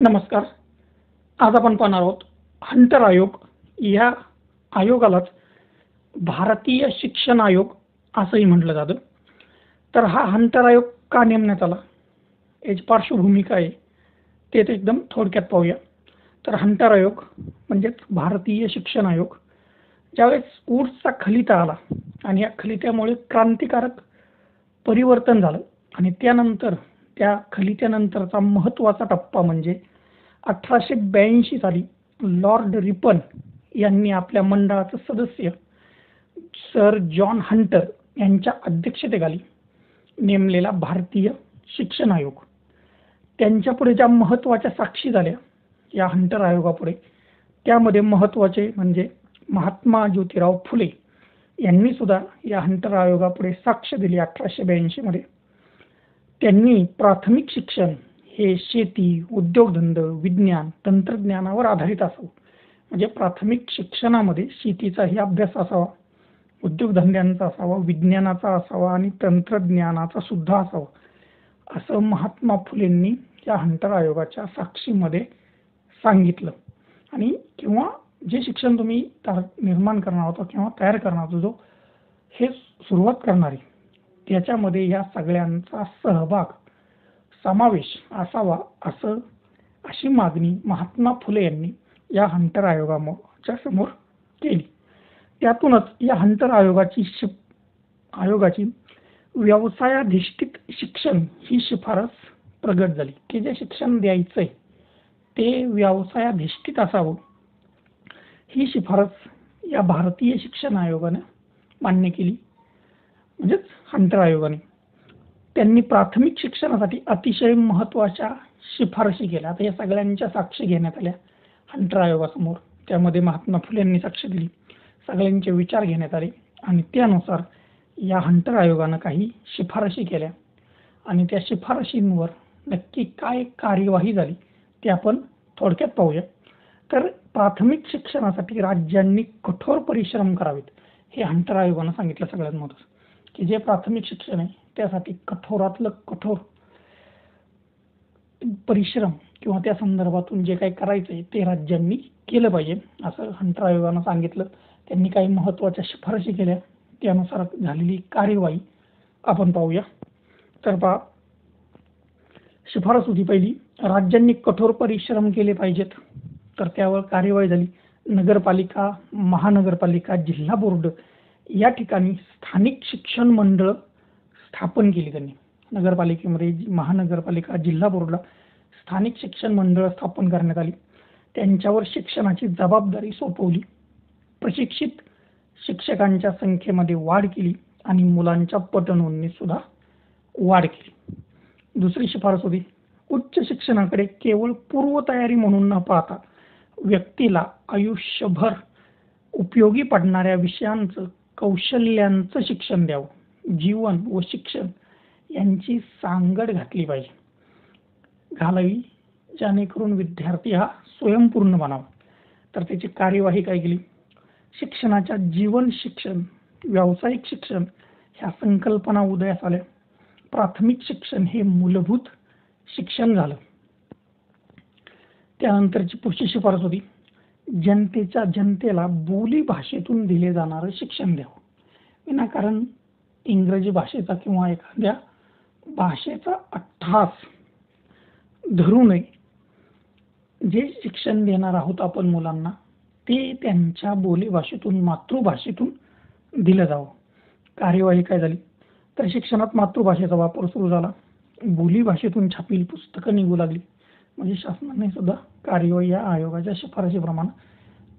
नमस्कार. आज आपण पाहणार आहोत हंटर आयोग. या आयोगालाच भारतीय शिक्षण आयोग असंही म्हटलं जातं. तर हा हंटर आयोग का नेमण्यात आला, याची पार्श्वभूमी काय आहे ते तर एकदम थोडक्यात पाहूया. तर हंटर आयोग म्हणजेच भारतीय शिक्षण आयोग. ज्यावेळेस वुड्सचा खलिता आला आणि या खलित्यामुळे क्रांतिकारक परिवर्तन झालं आणि त्यानंतर त्या खलित्यानंतरचा महत्त्वाचा टप्पा म्हणजे 1882 साली लॉर्ड रिपन यांनी आपल्या मंडळाचं सदस्य सर जॉन हंटर यांच्या अध्यक्षतेखाली नेमलेला भारतीय शिक्षण आयोग. त्यांच्यापुढे ज्या महत्त्वाच्या साक्षी झाल्या या हंटर आयोगापुढे, त्यामध्ये महत्त्वाचे म्हणजे महात्मा ज्योतिराव फुले यांनी सुद्धा या हंटर आयोगापुढे साक्ष दिली 1882 मध्ये. त्यांनी प्राथमिक शिक्षण हे शेती, उद्योगधंदे, विज्ञान, तंत्रज्ञानावर आधारित असावं. म्हणजे प्राथमिक शिक्षणामध्ये शेतीचाही अभ्यास असावा, उद्योगधंद्यांचा असावा, विज्ञानाचा असावा आणि तंत्रज्ञानाचा सुद्धा असावा, असं महात्मा फुलेंनी या हंटर आयोगाच्या साक्षीमध्ये सांगितलं. आणि किंवा जे शिक्षण तुम्ही निर्माण करणार होता किंवा तयार करणार होता, जो हे सुरुवात करणारी, त्याच्यामध्ये या सगळ्यांचा सहभाग समावेश असावा अशी मागणी महात्मा फुले यांनी या हंटर आयोगाच्या समोर केली. त्यातूनच या हंटर आयोगाची व्यवसायाधिष्ठित शिक्षण ही शिफारस प्रगट झाली की जे शिक्षण द्यायचंय ते व्यवसायाधिष्ठित असावं. ही शिफारस या भारतीय शिक्षण आयोगाने मान्य केली, म्हणजेच हंटर आयोगाने. त्यांनी प्राथमिक शिक्षणासाठी अतिशय महत्त्वाच्या शिफारशी केल्या. आता या सगळ्यांच्या साक्षी घेण्यात आल्या हंटर आयोगासमोर. त्यामध्ये महात्मा फुले यांनी साक्ष दिली, सगळ्यांचे विचार घेण्यात आले आणि त्यानुसार या हंटर आयोगानं काही शिफारशी केल्या आणि त्या शिफारशींवर नक्की काय कार्यवाही झाली ते आपण थोडक्यात पाहूया. तर प्राथमिक शिक्षणासाठी राज्यांनी कठोर परिश्रम करावेत हे हंटर आयोगानं सांगितलं. सगळ्यात महत्त्वाचं की जे प्राथमिक शिक्षण आहे त्यासाठी कठोरातलं कठोर परिश्रम किंवा त्या संदर्भातून जे काही करायचं आहे ते राज्यांनी केलं पाहिजे असं हंटर आयोगानं सांगितलं. त्यांनी काही महत्त्वाच्या शिफारशी केल्या, त्यानुसार झालेली कार्यवाही आपण पाहूया. तर पहा, शिफारस होती पहिली, राज्यांनी कठोर परिश्रम केले पाहिजेत. तर त्यावर कार्यवाही झाली. नगरपालिका, महानगरपालिका, जिल्हा बोर्ड या ठिकाणी स्थानिक शिक्षण मंडळ स्थापन केली त्यांनी. नगरपालिकेमध्ये महानगरपालिका, जिल्हा बोर्डला स्थानिक शिक्षण मंडळ स्थापन करण्यात आली. त्यांच्यावर शिक्षणाची जबाबदारी सोपवली. प्रशिक्षित शिक्षकांच्या संख्येमध्ये वाढ केली आणि मुलांच्या पटनोंदणीत सुद्धा वाढ केली. दुसरी शिफारस होती, उच्च शिक्षणाकडे केवळ पूर्वतयारी म्हणून न पाहता व्यक्तीला आयुष्यभर उपयोगी पडणाऱ्या विषयांचं, कौशल्यांचं शिक्षण द्यावं. जीवन व शिक्षण यांची सांगड घालावी जेणेकरून विद्यार्थी हा स्वयंपूर्ण बनावा. तर त्याची कार्यवाही काय केली, शिक्षणाच्या जीवन शिक्षण, व्यावसायिक शिक्षण ह्या संकल्पना उदयास आल्या. प्राथमिक शिक्षण हे मूलभूत शिक्षण झालं. त्यानंतरची पुढची शिफारस होती, जनतेला बोली भाषेतून दिले जाणारं शिक्षण द्यावं. विनाकारण इंग्रजी भाषेचा किंवा एखाद्या भाषेचा अट्टहास धरू नये. जे शिक्षण देणार आहोत आपण मुलांना ते त्यांच्या बोलीभाषेतून, मातृभाषेतून दिलं जावं. कार्यवाही काय झाली, तर शिक्षणात मातृभाषेचा वापर सुरू झाला. बोलीभाषेतून छापील पुस्तकं निघू लागली. म्हणजे शासनाने सुद्धा कार्यवाही या आयोगाच्या शिफारशीप्रमाणे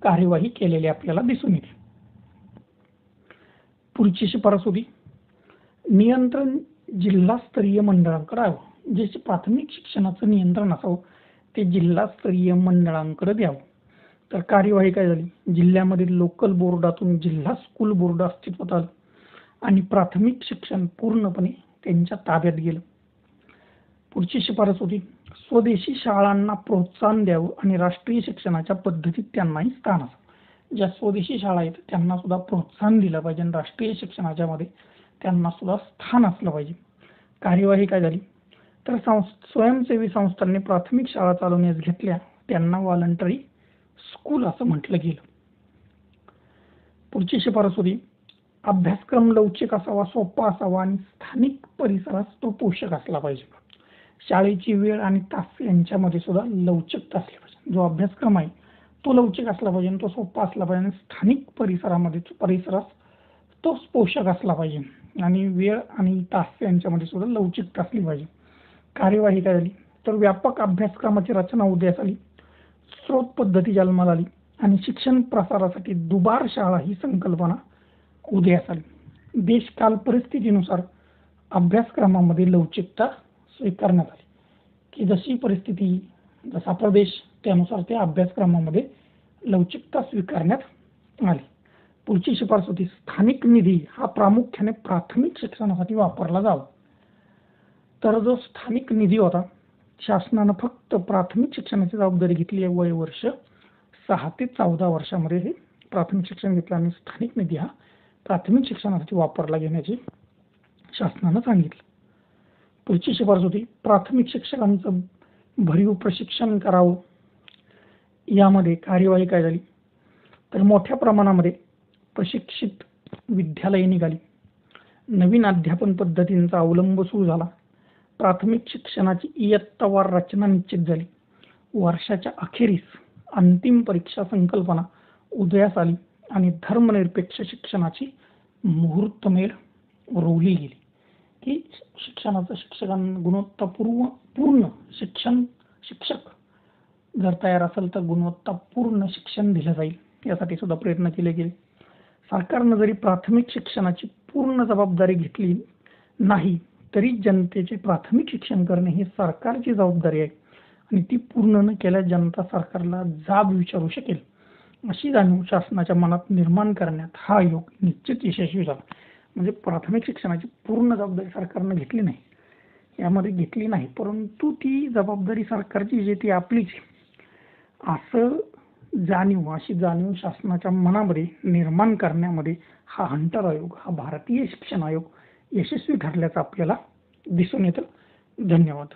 कार्यवाही केलेली आपल्याला दिसून येते. पुढची शिफारस होती, नियंत्रण जिल्हास्तरीय मंडळांकडे यावं. जे प्राथमिक शिक्षणाचं नियंत्रण असावं ते जिल्हास्तरीय मंडळांकडे द्यावं. तर कार्यवाही काय झाली, जिल्ह्यामधील लोकल बोर्डातून जिल्हा स्कूल बोर्ड अस्तित्वात आलं आणि प्राथमिक शिक्षण पूर्णपणे त्यांच्या ताब्यात गेलं. पुढची शिफारस होती, स्वदेशी शाळांना प्रोत्साहन द्यावं आणि राष्ट्रीय शिक्षणाच्या पद्धतीत त्यांनाही स्थान असावं. ज्या स्वदेशी शाळा आहेत त्यांना सुद्धा प्रोत्साहन दिलं पाहिजे आणि राष्ट्रीय शिक्षणाच्या मध्ये त्यांना सुद्धा स्थान असलं पाहिजे. कार्यवाही काय झाली, तर स्वयंसेवी संस्थांनी प्राथमिक शाळा चालवण्यास घेतल्या त्यांना व्हॉलंटरी स्कूल असं म्हटलं गेलं. पुढची शिफारस होती अभ्यासक्रम लवचिक असावा, सोपा असावा आणि स्थानिक परिसरात तो पोषक असला पाहिजे. शाळेची वेळ आणि तास यांच्यामध्ये सुद्धा लवचिकता असली पाहिजे. जो अभ्यासक्रम आहे तो लवचिक असला पाहिजे, तो सोपा असला पाहिजे आणि स्थानिक परिसरात तो पोषक असला पाहिजे आणि वेळ आणि तास यांच्यामध्ये सुद्धा लवचिकता असली पाहिजे. कार्यवाही काय झाली तर व्यापक अभ्यासक्रमाची रचना उदयास आली, स्रोत पद्धती जन्माला आली आणि शिक्षण प्रसारासाठी दुबार शाळा ही संकल्पना उदयास आली. देशकाल परिस्थितीनुसार अभ्यासक्रमामध्ये लवचिकता स्वीकारण्यात आली की जशी परिस्थिती जसा प्रदेश त्यानुसार त्या अभ्यासक्रमामध्ये लवचिकता स्वीकारण्यात आली. पुढची शिफारस होती स्थानिक निधी हा प्रामुख्याने प्राथमिक शिक्षणासाठी वापरला जावा. तर जो स्थानिक निधी होता शासनानं फक्त प्राथमिक शिक्षणाची जबाबदारी घेतली आहे. वय वर्ष 6 ते 14 वर्षामध्ये हे प्राथमिक शिक्षण घेतलं आणि स्थानिक निधी हा प्राथमिक शिक्षणासाठी वापरला घेण्याचे शासनानं सांगितलं. पुढची शिफारस होती प्राथमिक शिक्षकांचं भरीव प्रशिक्षण करावं. यामध्ये कार्यवाही काय झाली तर मोठ्या प्रमाणामध्ये प्रशिक्षित विद्यालये निघाली, नवीन अध्यापन पद्धतींचा अवलंब सुरू झाला, प्राथमिक शिक्षणाची इयत्तावार रचना निश्चित झाली, वर्षाच्या अखेरीस अंतिम परीक्षा संकल्पना उदयास आली आणि धर्मनिरपेक्ष शिक्षणाची मुहूर्तमेढ रोवली गेली की शिक्षकांना गुणवत्तापूर्ण शिक्षक जर तयार असेल तर गुणवत्तापूर्ण शिक्षण दिलं जाईल यासाठी सुद्धा प्रयत्न केले गेले. सरकारनं जरी प्राथमिक शिक्षणाची पूर्ण जबाबदारी घेतली नाही तरी जनतेचे प्राथमिक शिक्षण करणे ही सरकारची जबाबदारी आहे आणि ती पूर्ण न केल्यास जनता सरकारला जाब विचारू शकेल अशी जाणीव शासनाच्या मनात निर्माण करण्यात हा आयोग निश्चित यशस्वी झाला. म्हणजे प्राथमिक शिक्षणाची पूर्ण जबाबदारी सरकारनं घेतली नाही, यामध्ये घेतली नाही, परंतु ती जबाबदारी सरकारची जी ती आपलीच असं अशी जाणीव शासनाच्या मनामध्ये निर्माण करण्यामध्ये हा हंटर आयोग, हा भारतीय शिक्षण आयोग यशस्वी ठरल्याचं आपल्याला दिसून येतं. धन्यवाद.